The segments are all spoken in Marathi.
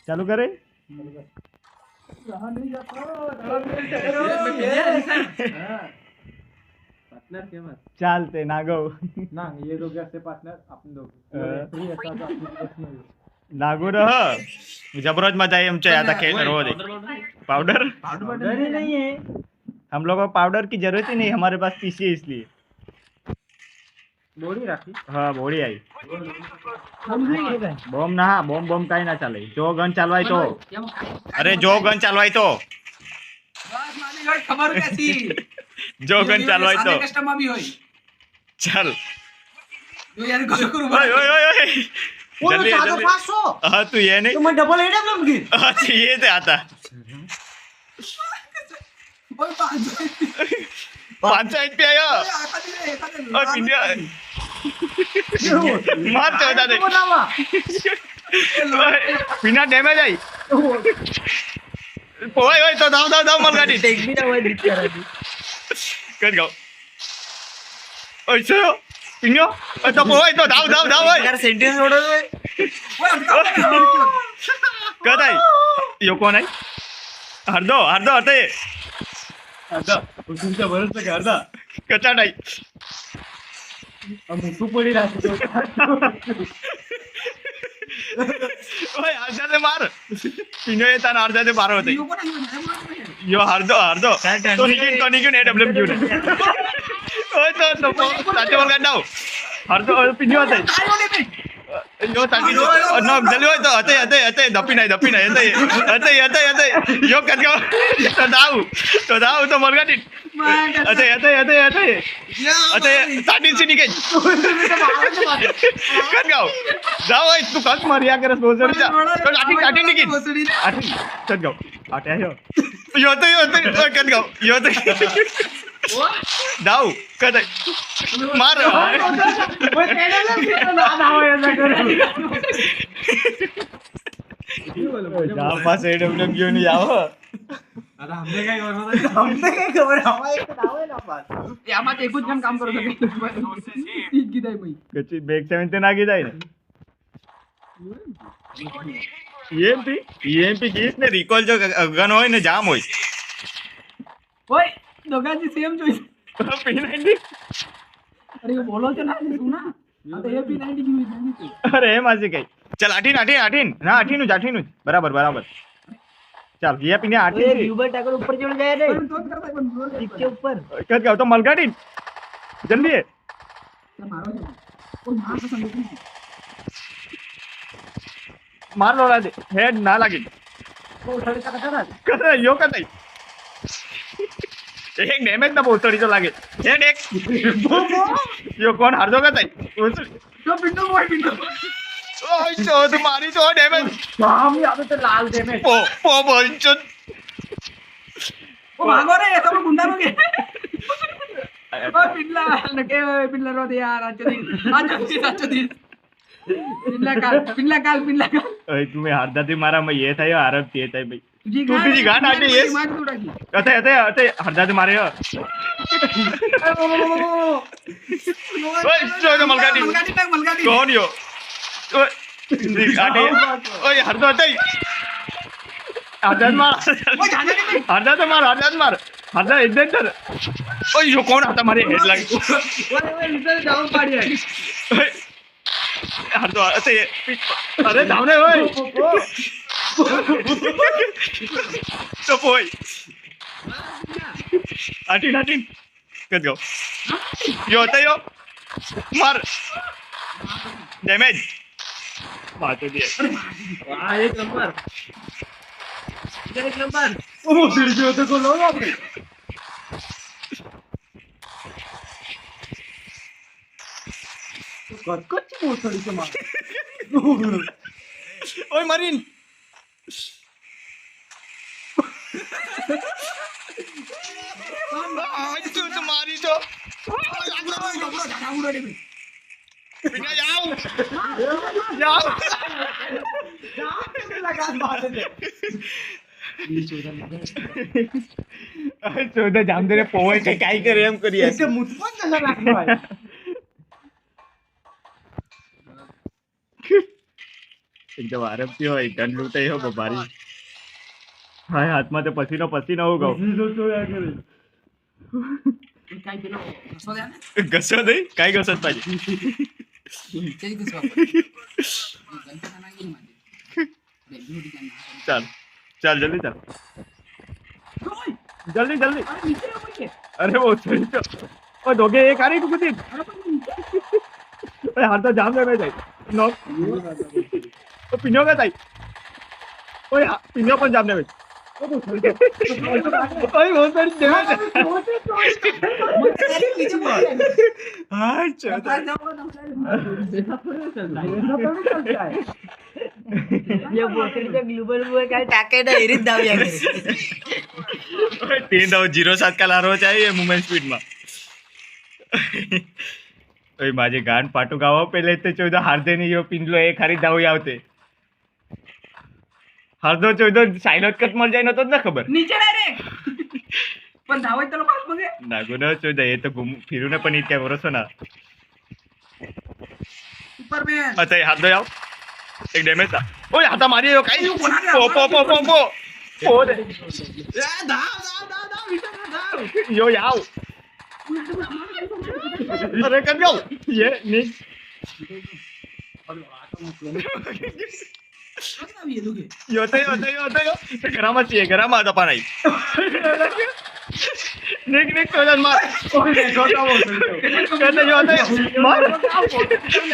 चालू करे चालते नागव ना ये दोघे असते पार्टनर आपण दोघे नागू रह जबरदस्त मजा आई हमचे आता खेल रोज पाउडर पाउडर ही नहीं है हम लोग को पाउडर की जरूरत ही नहीं, हमारे पास पीसी है इसलिए। बोड़ी राखी हाँ बोड़ी आई बॉम्ब ना बॉम्ब बॉम्ब कहीं ना चले जो गन चलवाई तो अरे जो गन चलवाई तो खबर कैसी जो गन चलवाई तो कस्टमर भी होई चल जो यार गोल करू ओए ओए ओए ओए जल्दी जल्दी 500 हाँ तू ये नहीं तो मैं डबल एडम लूंगी अच्छा ये तो आता ओए 500 पे आया और पिंडिया मार चौदह दे पिना डैमेज आई ओए ओए तो दाव दाव दाव मर गाड़ी टेक भी ना वो दिख रहा है कर गाओ ओए सो पिन्यो तो ओए तो दाव दाव दाव ओए यार सेंटेंस जोड़ो कद आई यो कौन आई हरदो हरदो हरते आता तुमच्या बरंच का अर्धा कचा नाही तू पडी राहते ओए अर्ध्याचे मार पिन्यो येताना अर्ध्याचे मार होते यो हरदो हरदो तो निघून एडब्ल्यू घेऊन ओए तो ताते वर गाडाव हरदो पिन्यो होते यो ताकी नो जल्दी होय तो अते दपी नाही अते यो कट तो दाव तो मरगाटी अते ताटी सी निके कट गाव जाओ तू कस मारिया करस बोसडी जा तो लाठी निकी आठी कट गाव आट्या यो कट गाव यो दाव कट मार पास एडब्ल्यू घेऊन यावं आता हमने काय खबर हमारे एक नाव आहे ना पास यामात एकूच जण काम करत होते ठीक गीताय बाई कच्ची बेग सेवन ते नागी जाय ना ईएमपी कीच ने रिकॉल जो गन होय ने जाम होय ओय दोघांची सेम चॉईस P90 अरे बोलो तो ना तू ना आता हे P90 घेऊन अरे माझे काय चल आठीन ना आठीन बराबर चल ये पिने आठीन यूबर टाकर ऊपर चढ़ जाए रे पण तोच करताय पण जोर टिक के ऊपर कट गाव तो मलगाडी जल्दी है मारो ओ मार तो संदेश मार लोड़ा दे हेड ना लागे ओ थोड़ी करा कर यो का नहीं एक डैमेज ना पोतड़ी तो लागे हेड एक यो कौन हार दोगा ताई तो पिंडो ओय तो तुम्हारी तो डैमेज काम याद तो लाल दे में पो बंचन ओ भागो रे सब गुंडा लोगे ओ पिल्ला नके पिल्ला रो दे यार आज दिन पिल्ला काल ओय तुम्ही हारदा ते मारा मग येत आहे आरब ते येत आहे भाई तुझी गाण आली येस अते हारदा ते मारे ओय तो मलगाडी कौन यो ओय ओय हरदो अते हरदा मार हरदा एकदम तर ओय यो कोण आता मारे हेड लागे जाऊन पाडी आहे हरदो अते अरे धावणे ओय तो पोय आठीन कत गाव यो आता यो मार डैमेज मारतो दिए वाह एक नंबर ओ वीडियो तो को लो आपने कच्ची मोठड़ी से मार ओय मरीन तू मारी तो बिना जाओ लगा मार दे चौदह जाम तेरे पोए के काय करे हम करिए ऐसे मुझपन नजर रखना है એકદમ આરામથી હોય ગન લૂંટાઈ હો બબારી હા હાથમાં તો પસીનો પસીનો હું કહું કાંઈ પેલો ઘસો દે ને. ઘસો નહીં કાંઈ ઘસો જ પાછી નીચે જ ઘસવા પડે. ગંદા નાખી ને માટે. બે beauty can નાખે. ચાલ ચાલ જલ્દી ચાલ ઓય! જલ્દી જલ્દી અરે નીચે આવો કે. અરે वो चली तो ओ दोगे एक आ रही तू कुछ અરે પણ નીચે. अरे हाथ तो जाम ले में जाए नो तो पिनो का जाए ओए पिनो पर जाम ले में ओ वो चल के ओए वो पर दे में મને નીચે બોલ. हां चल બતાઈ દો ને. ये बोतल का ग्लोबल वो काय टाके ना इरीत दाव्या करे ओए 307 का लारो चाहिए मूवमेंट स्पीड में ओए माझे गान पाटू गावा पहिले ते 14 हारदे ની યો પિંડલો એ ખરી દાવી આવતે હારદો 14 સાઇલેન્ટ કટ મર જાય ન તો જ ના ખબર નીચે ડાયરેક્ટ. પણ ધાવાય તો પાસ મગે. નાગો ન 14 એ તો ઘૂમ ફીરુને પણ ઈ કે વરસો ના સુપરમેન. अच्छा हाथ दो जाओ एक डैमेज था ओए हाथा मारी हो काई अयो, कोणाने पो पो पो पो पो पो दे એ ધાવ વિચાર ધાવ. यो याओ अरे कर जाओ ये नहीं આવી એ લોકે. यो तो गरमा चाहिए गरमा आता पानी निक निक तो जन मार ओए छोटा वो कहते यो आता मार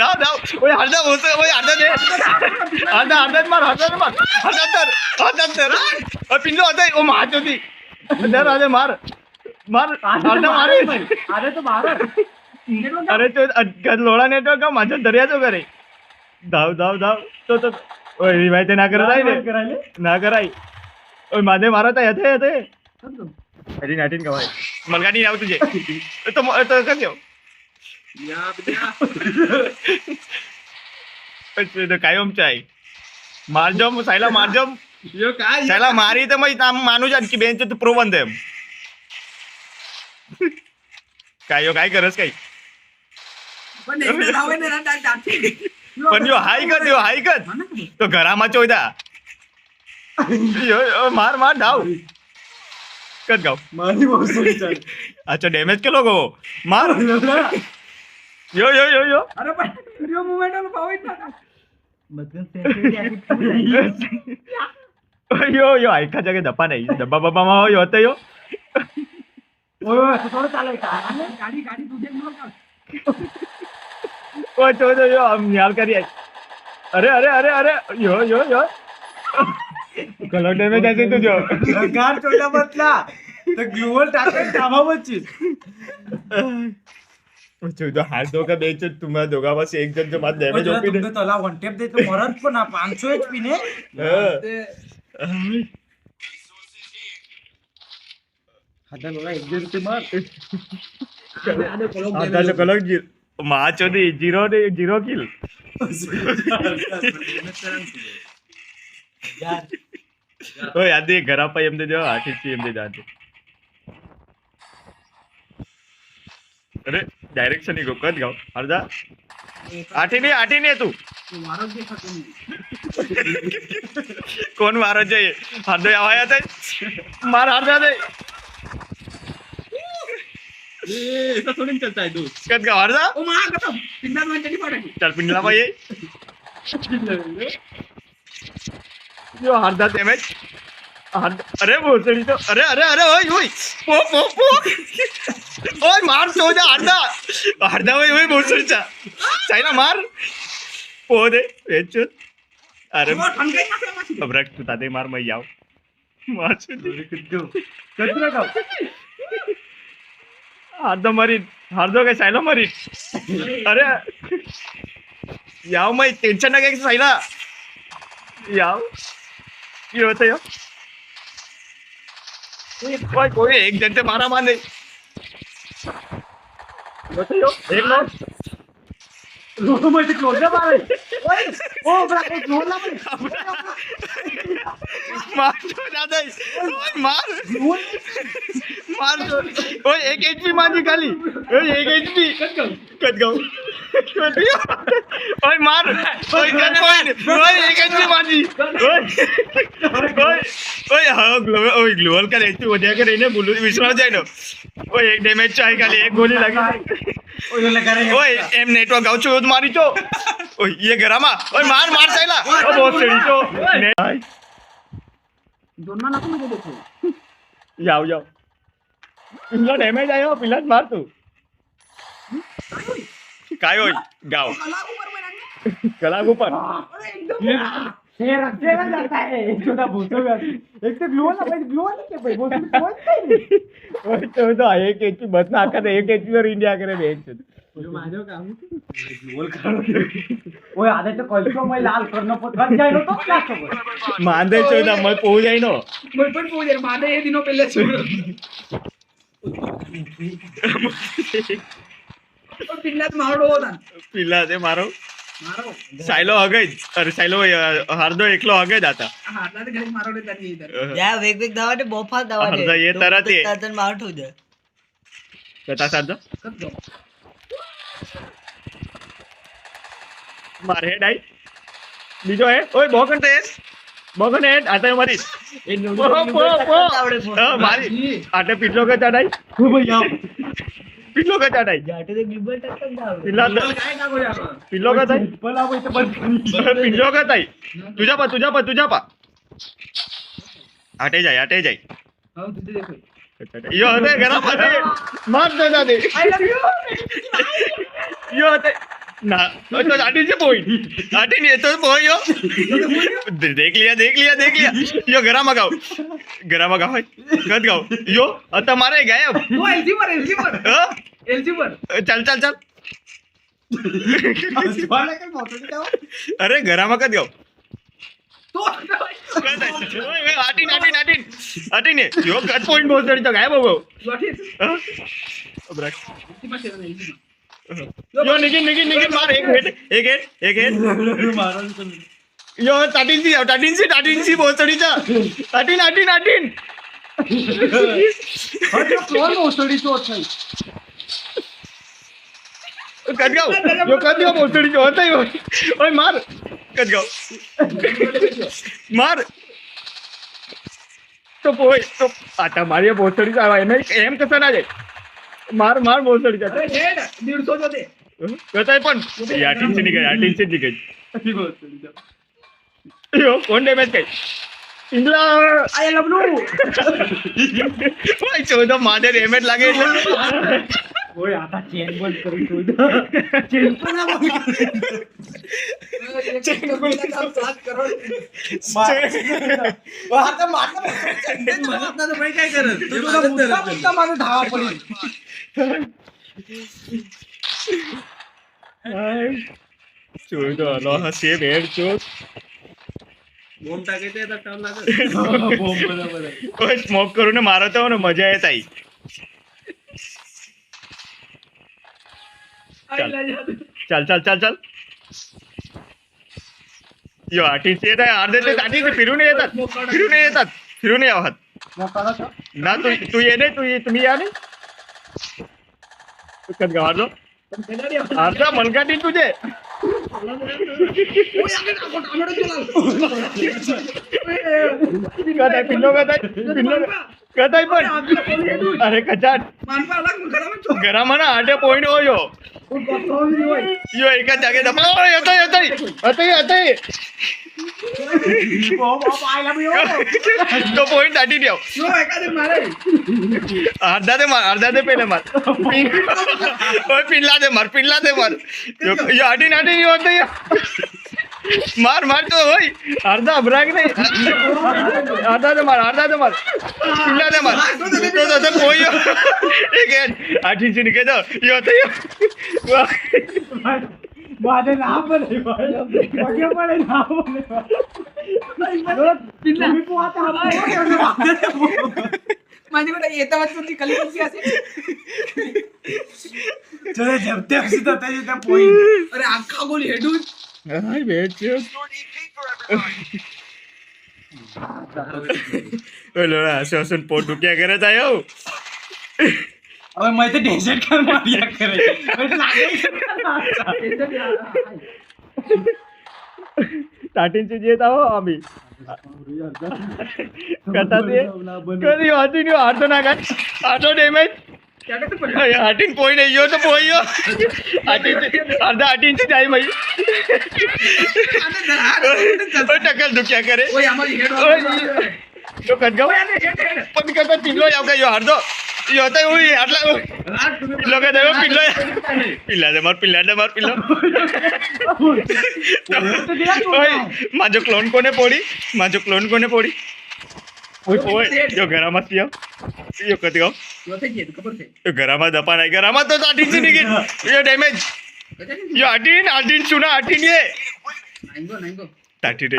दाव दाव ओए हरदा बोलते ओए हरदा दे हरदा मार और पिल्लो आता है ओ मार चोदी अंदर आजे मार हरदा मारे अरे तो मारो अरे तो लोड़ा नेटवर्क का माझा दरिया तो करे धाव तो ओए रिवाइज ना करत आहे रे ना कराय ओए माझे मारत आहे येते अरे नाटीन का भाई मलगा नहीं आव तुझे तो कर देव યા બેટા. तो कायम चाय मार जाम सायला मार जाम યો काय सायला मारी तर मग मानू जान की बेंच तू प्रो बनते काय यो काय करस काय પણ એકને ધાવે ને રાત દાટી. पण यो हाय कर મને ખબર. तो घराમાં ચોયदा यो मार धाव कट गाव મારી બહુ સોરી ચાલ अच्छा डैमेज केलो गो मार यो અરે પણ યો મુવમેન્ટ નો પાવ જ ના. मतलब सेंसिटिव यो ऐका जगे दपा नाही डब्बा बाबा मा यो होतं यो ओए थोड़ा चाले का ગાડી તુજે ન કર. ओ चो यो हम यार करी आई अरे यो कलर डैमेज आहे तुझो ગાર ચોટા બતલા તો ગ્લોબલ ટાકે કામા બચી चौदा हाथ दो का बेच तुम्हाला दोघांपासून एक जण जो माझ डॅमेज होती तुमने तला वन टेप दे तो मरत पण 500 एचपी ने हाता लोला एक जण ते मार आता कलर माच होती झिरो किल यार ओ याद दे घरा पे एम दे जो 8 एम दे जाते अरे डायरेक्शन ही गोकत गाव अर्धा आठी नाही तू વારો જ દેખાતો નહીં. कोण मारत जाई हरदो आवाज आहे मार हरदा दे ऐसा थोड़ी चलता है दोस्त कत गाव हरदा ઓ માં કતો પિંડા માં ચડી પડે. चल पिंडला पाहिजे यो हरदा डॅमेज अरे भोसडी तो अरे ओय पो ओय मार चौदा हरदा ओय भोसडीचा चायना मार पो दे वेचून अरे ઓ ઠંકાઈ નાખે માછી. अब्रक तू ताते मार मैं याव मार कचरा खाओ हरदो काय सायला मरी अरे याव मैं टेन्शन ना घ्या सायला याव यो होतं यो कोई एक जण ते मारा माने होतं यो एक नो लोग मत क्लोज मारे ओ ब्रा एक लोला मारे मार तो दादा ओय मार ओय एक एचपी माझी खाली ओय एक एचपी कट गाव ओय मार ओय कट पॉइंट ओय एकाची माझी ओय ओय हा ग्लोबल का लेची उद्या करे ने बोलू विश्राम जाय नो ओय एक डैमेज चाहि खाली एक गोली लगी ओय एम नेटवर्क गाव चोद मारी चो ओय ये गरामा ओय मार मार जायला ओ बहुत सडी चो दोन नको मध्ये देखो जाओ जाओ पिल्ला डैमेज आयो पिल्ला मार तू काय होय गाव कला ऊपर में रंगे कला ऊपर अरे एकदम हे रस्ते में जाता है एक छोटा भूतो एक तो ग्लोअल के भाई वो पहुंच ओय तो एक एची बस ना आका एक एची वर इंडिया करे भेट जो माझो काम ग्लोअल करो ओए आधे तो कलचो मैं लाल करनो पत जाय नो तो क्या खबर માંદે ચોદા મત પોઉ જાય નો मैं पण पूछ यार माने ये दिनों पहले छोड़ और पिल्लात मारडो होता पिल्ला ते मारो मारो सायलो हगय अरे सायलो हार्दो एकलो हगय आता हातला ते घरी मारडो त्यानी इधर या वेगवेग धावा बोफात धावा अर्धा ये तरत ये. माउंट होऊ दे कथा साधो कत दो मार हेड आई બીજો હે ઓય બોકન હેડ આતા મારી મારી આટે પિલ્લો કે ચડાઈ ओ भैया પિલ્લો કે ચડાઈ જાટે તે ગ્લોબલ ટક્કર धाव પિલ્લા काय ना को यार પિલ્લો કે થાય पला वो तो बंद પિલ્લો કે થાય तुझा पा आटे जाय हां तुझे देखो यो हते घरा पाते मार दे दे आई लव यू यो हते ना तो आटीचे पॉइंट आटी ने तो पोयो देख लिया यो घरा मगाव कद गाव यो आता मारे गायब वो एलजी पर हाँ? चल वाला काय मोठं जाऊ अरे घरा मग कद गाव तो आटीन यो कट पॉइंट बहुत जड़ी गायब हो गो लॉटी यो निगिन मार एक हेड मारो यो टाटीन सी बहुत जड़ी चा आटीन अरे फ्लोर ओसडी तो छै कद गाव बहुत जड़ी जो होता है ओए मार कद गाव मार तो पोय तो आता मारिया बहुत जड़ी चा एम कसा ना जाय मार बहुत जड़ी चा अरे हेड 150 जो दे कताय पण या टीमची निघाय अति ओसडी जा यो कोण डॅमेज काय इंगला आई लव यू ओय चोदा मादे डॅमेज लागे ओए आता चेन बंद करून ठेव चेन पण सात करोड वो आता मारता तो भाई काय करत तुझा माझा धावा पडेल चोदा लो हा सेम हेड चो बोम टाकायचे आता टाइम लागेल बोम बरोबर ओय स्मोक करून मारत हो ना मजा येत आई चल यो आटीचे येत आहे अर्धे ते आटीचे फिरून यावात ना तू ये नाही तुम्ही या नाही कद गावालो अर्धा मलगाटी तुझे कदाय पिल्लो कदाय पण अरे कचाट घरा म्हणा 8 पॉइंट हो यो एका जागे येतोय तो पॉइंट आटी द्याव अर्धा दे पहिले मार पिल्ला दे मार यो आटी होत मार तो होय अर्धा अभराग नाही अर्धा दे मार पिल्ला दे मार तो पोय एक आठीची निघे यो माझे नाव बने बगे पडे नाव बने मी पोहाता माझ्याकडे येता वाटत तुमची कल्पना असेल चले जमते असे तर त्या पॉइंट अरे अख्खा गोल हेडून हाय बेच लोड़ा असं पोट दुख्या करत आहे हो હવે મેં તો ડેઝર્ટ કામ માર્યા કરે મને લાગે છે स्टार्टिंग से ये था वो अभी कहता थे कभी होती नहीं हार तो ना कर हार तो डैमेज क्या कहते हैं? 18 पॉइंट है यो तो पोई यो 18 अर्धा 18 से जाए भाई ओए टक्कर दो क्या करे ओए हमारी हेड ओए तो कट गया पण करता पिल्लो याव का यो हार दो यो होता है वही आटला पिल्लो का देव पिल्लो पिल्ला दे मार पिल्लो ओए माझो क्लोन कोने पोड़ी ओए यो घराમાં થયો यो कत गयो यो थे ये खबर थे यो घराમાં દપા નહીં ઘરામાં તો 18 થી નીકળ यो डैमेज यो 18 सुना 18 ये नाइंगो 18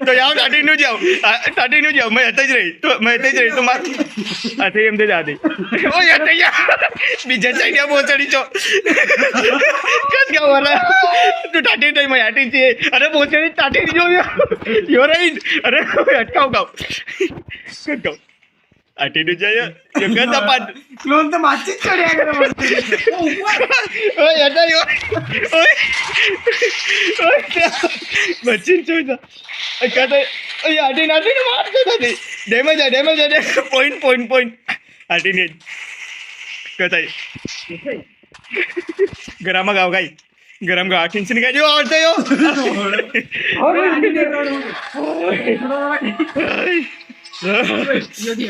तो यार 18 નું જાવ मैं હતે જ રહી તો માર આથે એમ દે જાદી ઓય હતે યાર બીજા સાઈડ પહોંચડી છો કત ગયો વાલા તું 18 થઈ मैं 18 થી અરે પહોંચડી 18 જો यो राइट अरे अटकाओ गाओ कत गयो 18 નું જાય यो કત પાટ ક્લોન તો માચી ચડ્યા કરે ઓય હતે यो ઓય बच्ची चोइसा कहते ओए 18 मार देता थी डैमेज है पॉइंट 18 कहता है गरमा गाव गाई गरम गाव 18 से निकाल जो और तो यो और ये देख रहा हूं यो दी